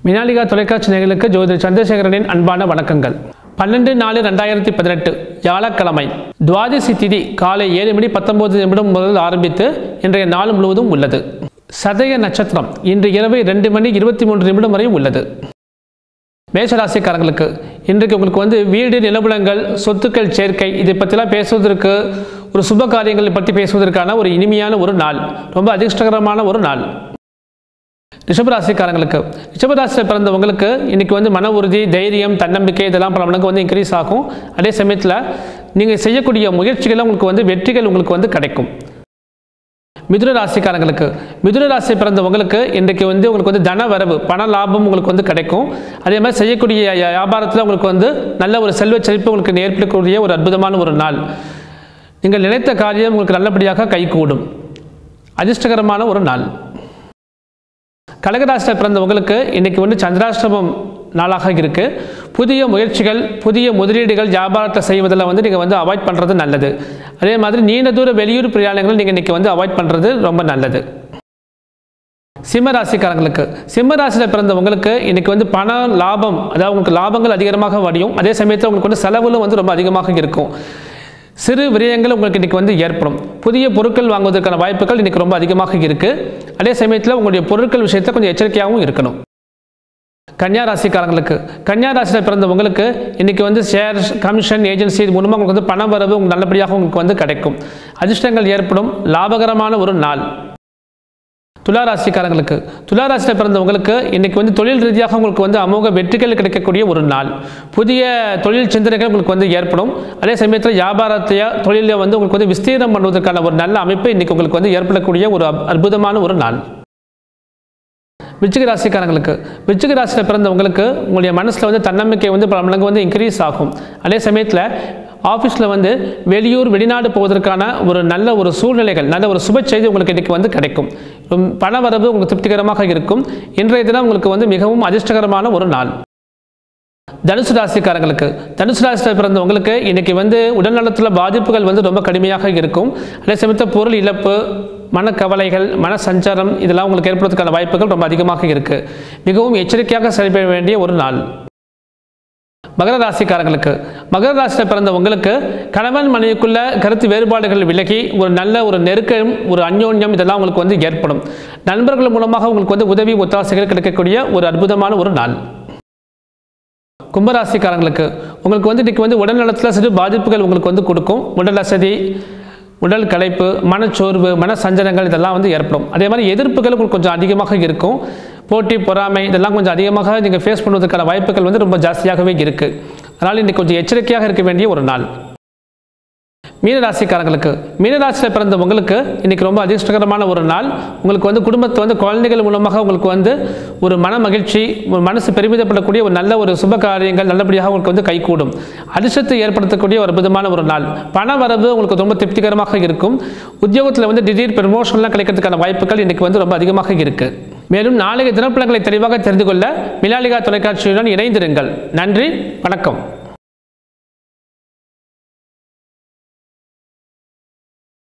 மினாலிகா தொலைக்காட்சி நேயர்களுக்கு ஜோதிடர் சந்திரசேகரனின் அன்பான வணக்கங்கள். 12/4/2018 வியாழக்கிழமை துவாதசி திதி காலை 7:19 முதல் ஆரம்பித்து இன்றைய நாள் முழுவதும் உள்ளது. சதய நட்சத்திரம் இன்று இரவு 2:23 வரை உள்ளது. மேஷராசிக்காரங்களுக்கு இன்றைக்கு உங்களுக்கு வீடு, நிலபுலங்கள், சொத்துக்கள் சேர்க்கை இதை பற்றிலாம் பேசுவதற்கு, ஒரு சுப காரியங்களை பற்றி பேசுவதற்கான ஒரு இனிமையான ஒரு நாள், ரொம்ப அதிர்ஷ்டகரமான ஒரு நாள். ரிஷபராசிக்காரங்களுக்கு, ரிஷபராசியில் பிறந்தவங்களுக்கு இன்றைக்கி மன உறுதி, தைரியம், தன்னம்பிக்கை இதெல்லாம் பலமடங்கு இன்க்ரீஸ் ஆகும். அதே சமயத்தில் நீங்கள் செய்யக்கூடிய முயற்சிகளை உங்களுக்கு வெற்றிகள் உங்களுக்கு கிடைக்கும். மிதுன ராசிக்காரங்களுக்கு, மிதுன ராசி பிறந்தவங்களுக்கு இன்றைக்கு உங்களுக்கு தன வரவு, பண லாபம் உங்களுக்கு கிடைக்கும். அதே மாதிரி செய்யக்கூடிய வியாபாரத்தில் உங்களுக்கு நல்ல ஒரு செல்வ செழிப்பு உங்களுக்கு ஏற்படக்கூடிய ஒரு அற்புதமான ஒரு நாள். நீங்கள் நினைத்த காரியம் உங்களுக்கு நல்லபடியாக கைகூடும். அதிர்ஷ்டகரமான ஒரு நாள். கடகராசியில் பிறந்தவங்களுக்கு இன்றைக்கி சந்திராஷ்டமம் நாளாக இருக்குது. புதிய முயற்சிகள், புதிய முதலீடுகள் வியாபாரத்தை செய்வதில் நீங்கள் அவாய்ட் பண்ணுறது நல்லது. அதே மாதிரி நீண்ட தூர வெளியூர் பிரயாணங்கள் நீங்கள் இன்றைக்கி அவாய்ட் பண்ணுறது ரொம்ப நல்லது. சிம்மராசிக்காரங்களுக்கு, சிம்மராசியில் பிறந்தவங்களுக்கு இன்றைக்கி பண லாபம், அதாவது உங்களுக்கு லாபங்கள் அதிகமாக வடியும். அதே சமயத்தில் உங்களுக்கு செலவுகளும் ரொம்ப அதிகமாக இருக்கும். சிறு விரயங்கள் உங்களுக்கு இன்றைக்கி ஏற்படும். புதிய பொருட்கள் வாங்குவதற்கான வாய்ப்புகள் இன்றைக்கி ரொம்ப அதிகமாக இருக்குது. அதே சமயத்தில் உங்களுடைய பொருட்கள் விஷயத்தில் கொஞ்சம் எச்சரிக்கையாகவும் இருக்கணும். கன்னியா ராசிக்காரங்களுக்கு, கன்னியா ராசியில் பிறந்தவங்களுக்கு இன்றைக்கி ஷேர், கமிஷன், ஏஜென்சி இது மூலமாக உங்களுக்கு பண வரவு உங்களுக்கு நல்லபடியாக உங்களுக்கு கிடைக்கும். அதிர்ஷ்டங்கள் ஏற்படும். லாபகரமான ஒரு நாள். துலா ராசிக்காரங்களுக்கு, துலா ராசியில் பிறந்தவங்களுக்கு இன்றைக்கி தொழில் ரீதியாக உங்களுக்கு அமோக வெற்றிகள் கிடைக்கக்கூடிய ஒரு நாள். புதிய தொழில் சிந்தனைகள் உங்களுக்கு ஏற்படும். அதே சமயத்தில் வியாபாரத்தைய தொழிலை உங்களுக்கு விஸ்தீர்ணம் பண்ணுவதற்கான ஒரு நல்ல அமைப்பு இன்றைக்கி உங்களுக்கு ஏற்படக்கூடிய ஒரு அற்புதமான ஒரு நாள். விருச்சிக ராசிக்காரங்களுக்கு, விருச்சிக ராசியில் பிறந்தவங்களுக்கு உங்களுடைய மனசில் தன்னம்பிக்கை பல மடங்கு இன்க்ரீஸ் ஆகும். அதே சமயத்தில் ஆஃபீஸில் வெளியூர், வெளிநாடு போவதற்கான ஒரு நல்ல ஒரு சூழ்நிலைகள், நல்ல ஒரு சுப செய்தி உங்களுக்கு இன்றைக்கி கிடைக்கும். பண வரவு உங்களுக்கு திருப்திகரமாக இருக்கும். இன்றைய தினம் உங்களுக்கு மிகவும் அதிர்ஷ்டகரமான ஒரு நாள். தனுசு ராசிக்காரங்களுக்கு, தனுசு ராசியில் பிறந்தவங்களுக்கு இன்றைக்கி உடல்நலத்தில் பாதிப்புகள் ரொம்ப கடுமையாக இருக்கும். அதே சமயத்தில் பொருள் இழப்பு, மனக்கவலைகள், மன சஞ்சாரம் இதெல்லாம் உங்களுக்கு ஏற்படுவதற்கான வாய்ப்புகள் ரொம்ப அதிகமாக இருக்குது. மிகவும் எச்சரிக்கையாக செயல்பட வேண்டிய ஒரு நாள். மகர ராசிக்காரங்களுக்கு, மகர ராசியில் பிறந்தவங்களுக்கு கணவன் மனைவிக்குள்ள கருத்து வேறுபாடுகள் விலகி ஒரு நல்ல ஒரு நெருக்கம், ஒரு அந்யோன்யம் இதெல்லாம் உங்களுக்கு ஏற்படும். நண்பர்கள் மூலமாக உங்களுக்கு உதவி, ஒத்தாசைகள் கிடைக்கக்கூடிய ஒரு அற்புதமான ஒரு நாள். கும்பராசிக்காரங்களுக்கு, உங்களுக்கு இன்றைக்கி உடல் நலத்தில் சிறு பாதிப்புகள் உங்களுக்கு கொடுக்கும். உடல் அசதி, உடல் களைப்பு, மனச்சோர்வு, மன சஞ்சலங்கள் இதெல்லாம் ஏற்படும். அதே மாதிரி எதிர்ப்புகள் உங்களுக்கு கொஞ்சம் அதிகமாக இருக்கும். போட்டி, பொறாமை இதெல்லாம் கொஞ்சம் அதிகமாக நீங்கள் ஃபேஸ் பண்ணுவதற்கான வாய்ப்புகள் ரொம்ப ஜாஸ்தியாகவே இருக்குது. அதனால் இன்றைக்கி கொஞ்சம் எச்சரிக்கையாக இருக்க வேண்டிய ஒரு நாள். மீனராசிக்காரங்களுக்கு, மீனராசியில் பிறந்தவங்களுக்கு இன்றைக்கி ரொம்ப அதிர்ஷ்டகரமான ஒரு நாள். உங்களுக்கு குடும்பத்தை குழந்தைகள் மூலமாக உங்களுக்கு ஒரு மன மகிழ்ச்சி, ஒரு மனசு பெருமிதப்படக்கூடிய ஒரு நல்ல ஒரு சுப காரியங்கள் நல்லபடியாக உங்களுக்கு கைகூடும். அதிர்ஷ்டத்தை ஏற்படுத்தக்கூடிய ஒரு அற்புதமான ஒரு நாள். பண வரவு உங்களுக்கு ரொம்ப திருப்திகரமாக இருக்கும். உத்தியோகத்தில் திடீர் ப்ரமோஷன்லாம் கிடைக்கிறதுக்கான வாய்ப்புகள் இன்றைக்கி ரொம்ப அதிகமாக இருக்குது. மேலும் நாளைய தினப்பலன்களை தெளிவாக தெரிந்து கொள்ள மினாலிகா தொலைக்காட்சியுடன் இணைந்திருங்கள். நன்றி, வணக்கம்.